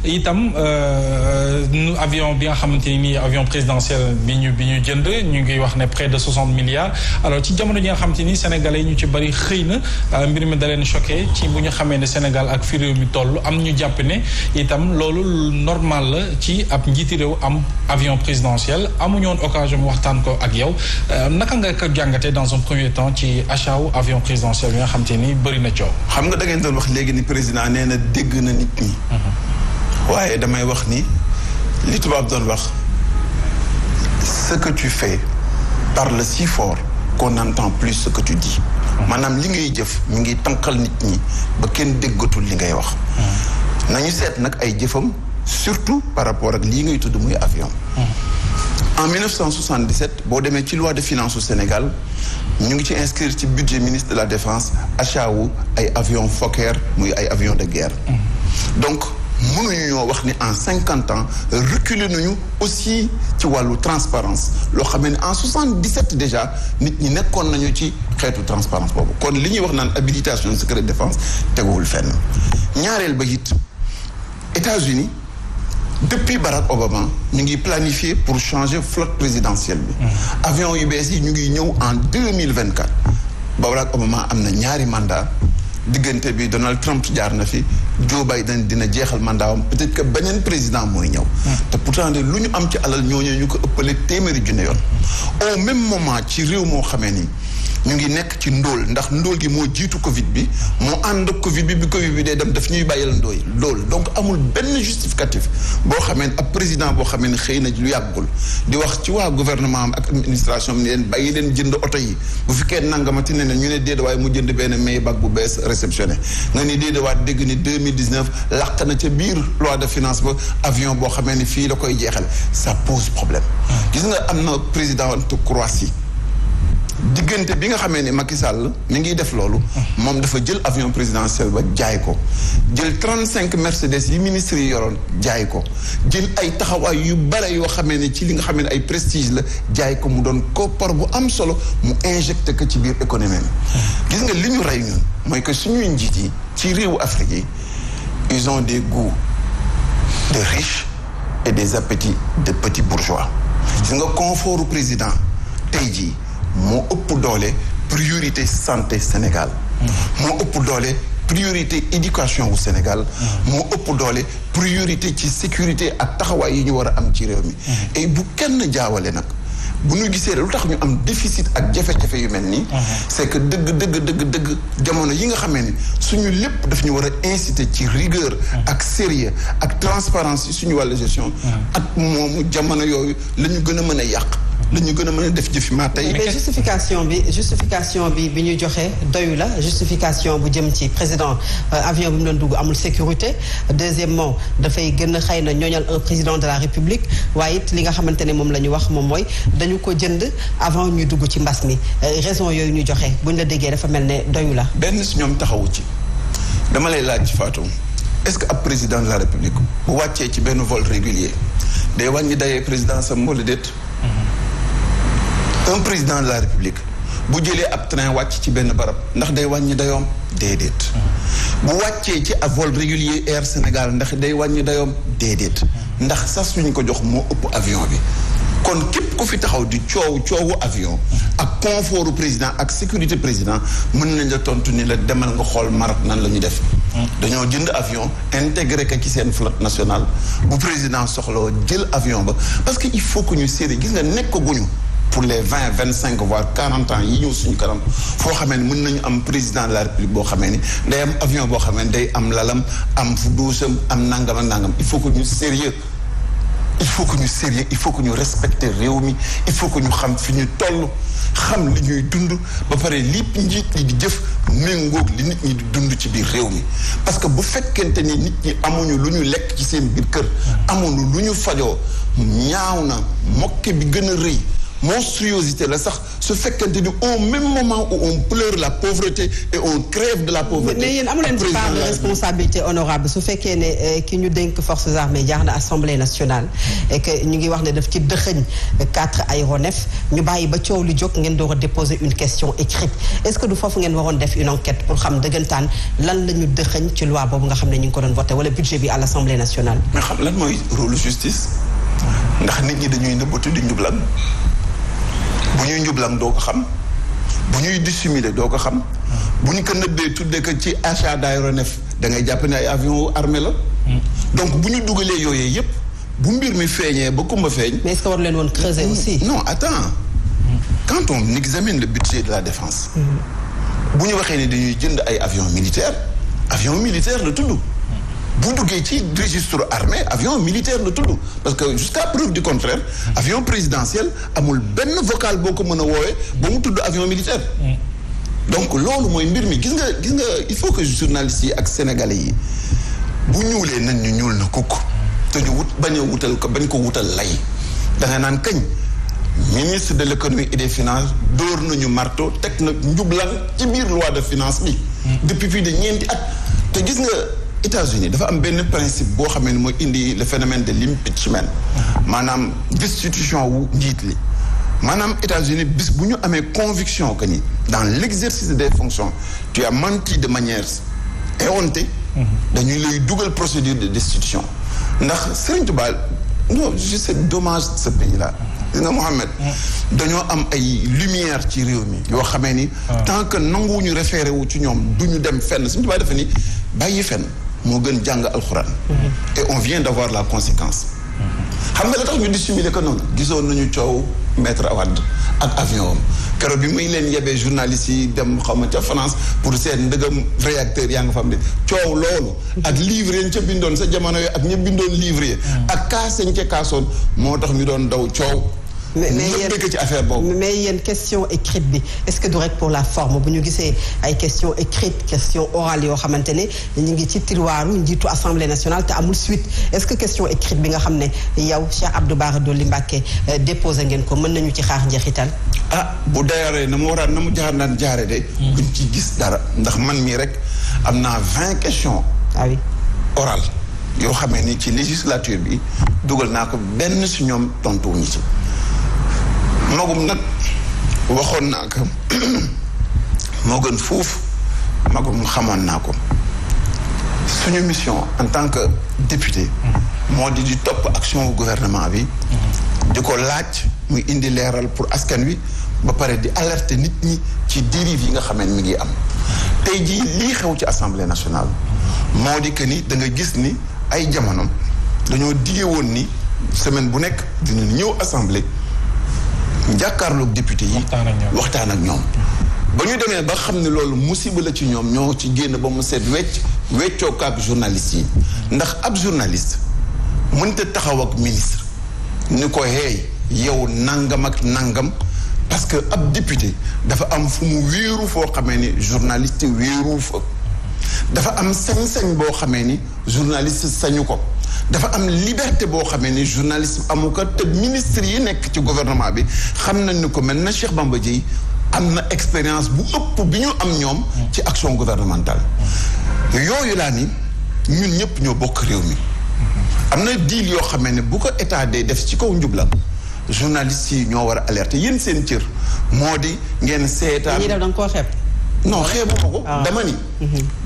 itam avion bi nga xamante ni avion présidentiel bi ñu jënd ñu ngi wax ne près de 60 milliards alors ci jamono ji nga xamante ni sénégalais yi ñu ci bari xëy na mbir mi da leen choqué ci bu ñu xamee ne Sénégal ak fi réew mi toll am ñu jàpp ne itam loolu normal la ci ab njiiti réew am avion présidentiel amuñu woon occasion mu waxtaan ko ak yow naka nga ko jàngatee dans un premier temps ci achat wu avion présidentiel bi nga xamante ni bëri na coow. xam nga da ngeen doon wax léegi ni président nee na dégg na nit ñi. waaye damay wax ni li tubaab doon wax ce que tu fais parle si fort qu'on n'entend plus ce que tu dis. maanaam li ngay jëf mi ngi tànqal nit ñi ba kenn déggatul li ngay wax. nañu seet nag ay jëfam surtout par rapport ak lii ngay tudd muy avion. En 1977 boo demee ci loi de finances au Sénégal ñu ngi ci inscrire ci budget ministre de la défense achat wu ay avion Fokker muy ay avion de guerre. donc mënuñu ñoo wax ni en 50 ans reculer nañu aussi ci wàllu transparence loo xam ne en 77 déjà nit ñi nekkoon nañu ci xeetu transparence boobu kon li ñuy wax naan habilitation secret de défense teguwul fenn. ñaareel ba it États-Unis depuis Barack Obama ñu ngi planifier pour changer flotte présidentielle bi. avion yu bees yi ñu ngi ñëw en 2024. Barack Obama am na ñaari mandat diggante bi Donald Trump jaar na fi Joe Biden dina jeexal mandatam peut-être que beneen président mooy ñëw. te pourtant de lu ñu am ci alal ñooñu ñu ko ëppale téeméeri junne yoon. au même moment ci réew moo xamee ni ñu ngi nekk ci ndóol ndax ndóol gi moo jiitu Covid bi moo ànd ak Covid bi Covid bi day dem daf ñuy bàyyil ndóol donc amul benn justificatif boo xamee ne ab président boo xamee ne xëy na lu yàggul di wax ci waa gouvernement am ak administration am ni leen bàyyi leen jënd oto yi bu fi kenn nangamati ne ñu ne déedéet waaye mu jënd benn Maybach bu bees réceptionné nga ni déedéet waat dégg ni 2019 làq na ca biir loi de finance ba avion boo xamee ne fii la koy jeexal ça pose problème. gis nga am na président Croatie. diggante bi nga xamee ni Macky Sall mi ngi def loolu moom dafa jël avion présidentiel ba jaay ko jël 35 Mercedes yi ministres yi yoroon jaay ko jël ay taxawaay yu bare yoo xamee ne ci li nga xamee ne ay prestige la jaay ko mu doon koppar bu am solo mu injecté ko ci biir économie bi gis nga li ñu rey ñun mooy que suñuy njiit yi ci réewu Afrique yi ils ont des goûts de riches et des appétits de petits bourgeois gis nga confortu président tey jii moo ëpp doole priorité santé Sénégal moo ëpp doole priorité éducation wu Sénégal moo ëpp doole priorité ci sécurité ak taxawaay yi ñu war a am ci réew mi et bu kenn jaawale nag bu ñu gisee lu tax ñu am déficit ak jafe-jafe yu mel nii c'est que dëgg jamono yi nga xamee ni suñu lépp daf ñu war a inciter ci rigueur ak sérieux ak transparence yi suñu wàllu gestion ak moomu jamono yooyu la ñu gën a mën a yàq la ñu gën a mën a def jëfi maa tey. mais justification bi ñu joxe doyu la justification bu jëm ci président avion bi mu doon dugg amul sécurité deuxièmement dafay gën a xëy na ñooñal un président de la république waaye it li nga xamante ne moom la ñu wax moom mooy dañu ko jënd avant ñu dugg ci mbas mi raison yooyu ñu joxe buñ la déggee dafa mel ne doyu la. benn si ñoom taxawu ci dama lay laaj Fatou est-ce que ab président de la république bu wàccee ci benn vol régulier day wàññi dayee président sam wala déet. un président de la république bu jëlee ab train wàcc ci benn barab ndax day wàññi dayoom déedéet bu wàccee ci ab vol régulier Air Sénégal ndax day wàññi dayoom déedéet ndax sas suñu ko jox moo ëpp avion bi kon képp ku fi taxaw di coowu avion ak confortu président ak sécurité président mën nañ la tontu ni la demal nga xool Maroc nan la ñu def dañoo jënd avion intégré ko ci seen flotte nationale bu président soxloo jël avion ba parce que il faut que ñu série gis nga nekk guñu pour les 20 25 voire 40 ans yi ñëw suñu kanam foo xamee ne mën nañu am président de la république boo xamee ni day am avion boo xamee ni day am lalam am fu duusam am nangam ak nangam il faut que ñu sérieux il faut que ñu respecter réew mi il faut que ñu xam fi ñu toll xam li ñuy dund ba pare lépp njiit li di jëf méngoog li nit ñi di dund ci biir réew mi parce que bu fekkente ni nit ñi amuñu lu ñu lekk ci seen biir kër amuñu lu ñu fajoo ñaaw na mokke bi gën a rëy monstruosité la sax su fekkente ni au même moment où on pleure la pauvreté et on crève de la pauvreté. mais yéen amu leen ci part de responsabilité honorable su fekkee ne ki ñu dénk forces armées jaar na assemblée nationale et que ñu ngi wax ne daf ci dëxëñ 4 aéronefs ñu bàyyi ba coow li jóg ngeen door a déposer une question écrite est-ce que du foofu ngeen waroon def une enquête pour xam dëggantaan lan la ñu dëxëñ ci loi boobu nga xam ne ñu ngi ko doon voté wala budget bi à l'assemblée nationale. mais xam lan mooy rôle justice ndax nit ñi dañuy nëbbatu di njublan bu ñuy njublan doo ko xam bu ñuy dissimuler doo ko xam bu ñu ko nëbbee tuddee ko ci achat d'aéronef da ngay jàpp ne ay avion armée la donc bu ñu dugalee yooyee yépp bu mbir mi feeñee ba kumba feeñ. mais est-ce que war leen woon creuser aussi. non attends quand on examine le budget de la défense bu ñu waxee ne dañuy jënd ay avion militaire la tudd bu duggee ci registre armée avion militaire la tudd parce que jusqu'à preuve du contraire avion présidentiel amul benn vocal boo ko mën a woowee ba mu tudd avion militaire donc loolu mooy mbir mi gis nga il faut que journalistes yi ak sénégalais yi bu ñuulee nañ ñu ñuul na kukk te ñu bañ ko wutal lay da nga naan kañ ministre de l'économie et des finances dóor nañu marteau teg na njublan ci biir loi de finance bi depuis plus de ñeenti at te gis nga États-Unis dafa am benn principe boo xamee ne mooy indi le phénomène de l'impeachment maanaam destitution wu njiit li maanaam États-Unis bis bu ñu amee conviction que ni dans l'exercice des fonctions tu as menti de manière éhontée dañuy lay dugal procédure de destitution ndax Serigne Touba non c'est dommage ce pays là gis nga Mohamed dañoo am ay lumière ci réew mi yoo xamee ni tant que nanguwuñu référé wu ci ñoom du ñu dem fenn Serigne Touba dafa ni bàyyi fenn moo gën jàng alxuraan et on vient d'avoir la conséquence xam nga la tax ñu dissimuler ko noonu gisoon nañu coow maître Wade ak avion am keroog bi muy leen yebee journalistes yi dem xaw ma ca France pour seen ndëgam réacteur yaa nga fa am de coow loolu ak livre yi ca bindoon sa jamono yooyu ak ña bindoon livre yi ak kaas yañ ca kaasoon moo tax ñu doon daw coow mais ci affaire boobu. mais yéen question écrite bi est-ce que du rek pour la forme bu ñu gisee ay question écrite question orale yoo xamante ne ñu ngi ci tiroiru njiitu assemblée nationale te amul suite est-ce que question écrite bi nga xam ne yow Cheikh Abdou Bara Dolly Mbacké déposé ngeen ko mën nañu ci xaar njeexital. bu dayaaree na mu jaar naan jaare de. duñ ci gis dara ndax man mii rek am naa 20 questions. ah oui orales yoo xamee ni ci législature bi dugal naa ko benn si ñoom tontuwuñu ci. magum nag waxoon naa ko moo gën fuuf magum xamoon naa ko suñu mission en tant que député moo di topp action gouvernement bi di ko laaj muy indi leeral pour askan wi ba pare di alerter nit ñi ci dérive yi nga xamee mi ngi am tey jii lii xew ci assemblée nationale moo di que ni da nga gis ni ay jamono dañoo dige woon ni semaine bu nekk dina ñëw assemblée jàkkaarloog député yi waxtaan ak ñoom ba ñu demee ba xam ne loolu musiba la ci ñoom ñoo ci génn ba mu seet weccoo ko ak journaliste yi ndax ab journaliste mënta taxaw ak ministre ni ko hey yow nangam ak nangam parce que ab député dafa am fu mu wéeru foo xamee ni journaliste wéeru fa dafa am sañ-sañ boo xamee ni journaliste sañu ko dafa am liberté boo xamee ni journaliste amu ko te ministre yi nekk ci gouvernement bi xam nañ ni ko mel na Cheikh Bamba Dièye am na expérience bu ëpp bi ñu am ñoom ci action gouvernementale yooyu laa ni ñun ñëpp ñoo bokk réew mi am na deal yoo xamee ne bu ko état day def ci kaw njublam journalistes yi ñoo war a alerter yéen seen cër moo di ngeen seetaan. ñi def da nga koo xeeb. non xeebuma ko. dama ni.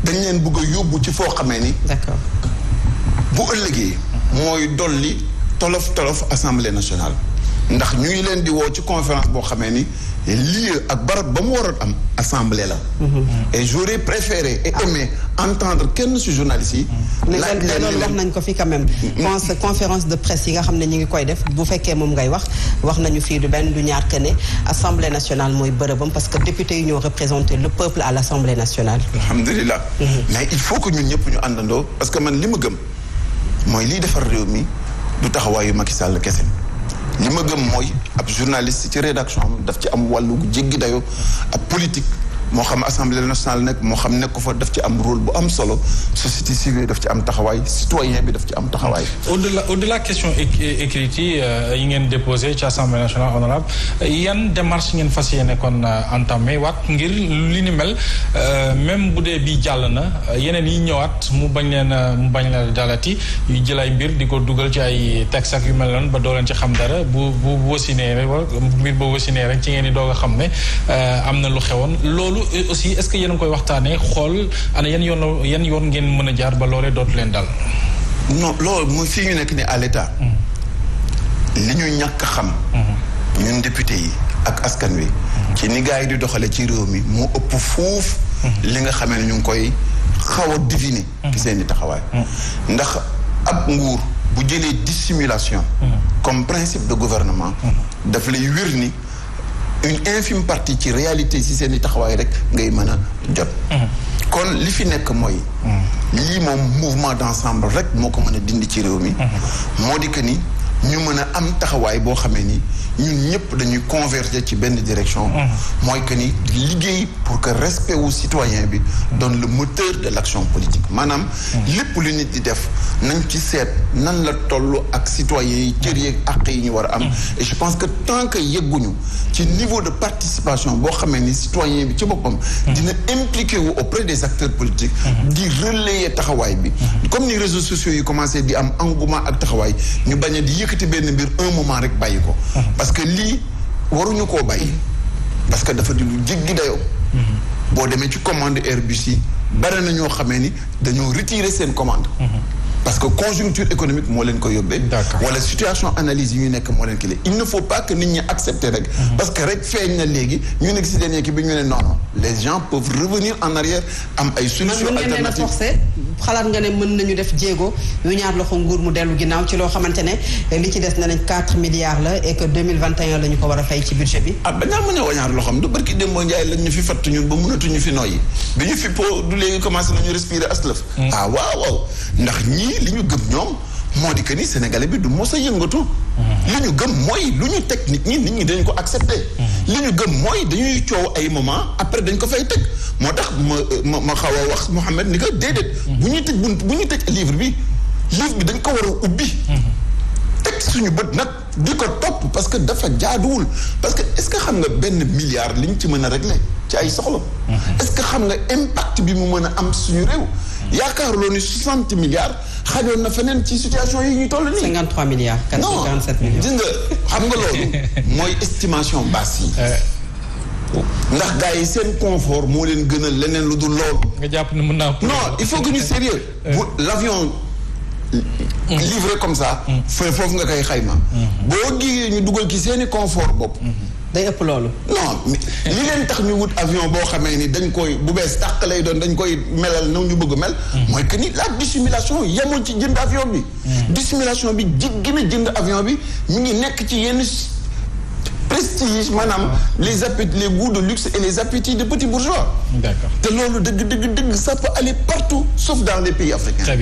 dañ leen bëgg a yóbbu ci foo xamee ni. d'accord. bu ëllëgee mooy dolli tolof assemblée nationale ndax ñu ngi leen di woo ci conférence boo xamee ni lieu ak barab ba mu waroon am assemblée la. et j'aurais préféré et aimé entendre kenn ci journalistes yi. laaj leen loolu wax nañ ko fi quand même. conférence de presse yi nga xam ne ñu ngi koy def bu fekkee moom ngay wax nañu fii du benn du ñaar que ne assemblée nationale mooy bërëbam parce que député yi ñoo représenté le peuple à l'assemblée nationale. alhamdulilah. mais il faut que ñun ñëpp ñu àndandoo parce que man li ma gëm. mooy liy defar réew mi du taxawaayu Macky Sall kese li ma gëm mooy ab journaliste ci rédaction am daf ci am wàllu jéggi dayoo ab politique moo xam assemblée nationale nekk moo xam nekk fa daf ci am rôle bu am solo société civile daf ci am taxawaay citoyen bi daf ci am taxawaay. au-delà question écrite yi ngeen déposé ci assemblée nationale honorable yan démarche ngeen fas yéene kon entamé waat ngir li ni mel même bu dee bii jàll na yeneen yi ñëwaat mu bañ leen dalati yu jël ay mbir di ko dugal ci ay texte ak yu mel noonu ba doo leen ci xam dara bu wasinee rek mbir ba wasinee rek ci ngeen di doog a xam ne am na lu xewoon loolu aussi est-ce que yéen a ngi koy waxtaanee xool ana yan yoon ngeen mën a jaar ba loolee dootu leen dal. non loolu mooy fii ñu nekk ni à l'état li ñu ñàkk xam ñun député yi ak askan wi ci ni gars yi di doxale ci réew mi moo ëpp fuuf li nga xamee ne ñu ngi koy xaw a diviner ci seen i taxawaay ndax ab nguur bu jëlee dissimulation comme principe de gouvernement daf lay wér ni une infime partie ci réalité ci seen i taxawaay rek ngay mën a jot kon li fi nekk mooy lii moom mouvement d'ensemble rek moo ko mën a dindi ci réew mi moo di que ni ñu mën a am taxawaay boo xamee ni ñun ñëpp dañuy converger ci benn direction mooy que ni liggéey pour que respect wu citoyen bi donne le moteur de l'action politique maanaam lépp lu nit di def nañ ci seet nan la toll ak citoyens yi cër yeeg àq yi ñu war a am et je pense que tant que yegguñu ci niveau de participation boo xamee ni citoyen bi ci boppam dina impliqué wu auprès des acteurs politiques di relayer taxawaay bi comme ni réseaux sociaux yi commencé di am engouement ak taxawaay ñu bañ a di yëkkati benn mbir un moment rek bàyyi ko parce que lii waruñu koo bàyyi parce que dafa di lu jéggi dayoo boo demee ci commande Airbus yi bare na ñoo xamee ni dañoo retirer seen commande parce que conjoncture économique moo leen ko yóbbee wala situation analyse yi ñu nekk moo leen ki il ne faut pas que nit ñi accepter rek parce que rek feeñ na léegi ñu nekk si dernier kii bi ñu ne non les gens peuvent revenir en arrière am ay solutions alternatives xalaat nga ne mën nañu def jéego yu ñaar loxo nguur mu dellu ginnaaw ci loo xamante ne li ci des na nañ 4 milliards la et que 2021 la ñu ko war a fay ci budget bi dañaa mën a wañaar loxoom du barki démboo Njaay lañ ñu fi fatt ñun ba mënatuñu fi noyyi bi ñu fi po du léegi commencé nañu respirer aslëf waaw ndax ñii li ñu gëm ñoom moo di que ni sénégalais bi du mos a yëngatu li ñu gëm mooy lu ñu teg nit ñi dañ ko accepter li ñu gëm mooy dañuy coow ay moment après dañ ko fay teg moo tax ma xaw a wax Mouhamed ni que déedéet bu ñuy tëj livre bi dañ ko war a ubbi teg suñu bët nag di ko topp parce que dafa jaaduwul parce que est-ce que xam nga benn milliard li ñu ci mën a régler ci ay soxla est-ce que xam nga impact bi mu mën a am suñu réew yaakaaruloo ni 60 milliards xajoon na feneen ci situation yi ñu toll nii 53 milliards 447 millions gis nga xam nga loolu mooy estimation basse yi ndax gars yi seen confort moo leen gënal leneen lu dul loolu nga jàpp ne mën naa non il faut que ñu sérieux l'avion livré comme ça foofu nga koy xayma boo gigee ñu dugal ci seeni confort bopp day ëpp loolu non li leen tax ñu wut avion boo xamee ni dañ koy bu bees tàq lay doon dañ koy melal na ñu bëgg mel mooy que ni la dissimulation yemul ci jënd avion bi dissimulation bi jéggi na jënd avion bi mi ngi nekk ci yenn prestige maanaam les appétits les goûts de luxe et les appétits de petits bourgeois d'accord te loolu dëgg ça peut aller partout sauf dans les pays africains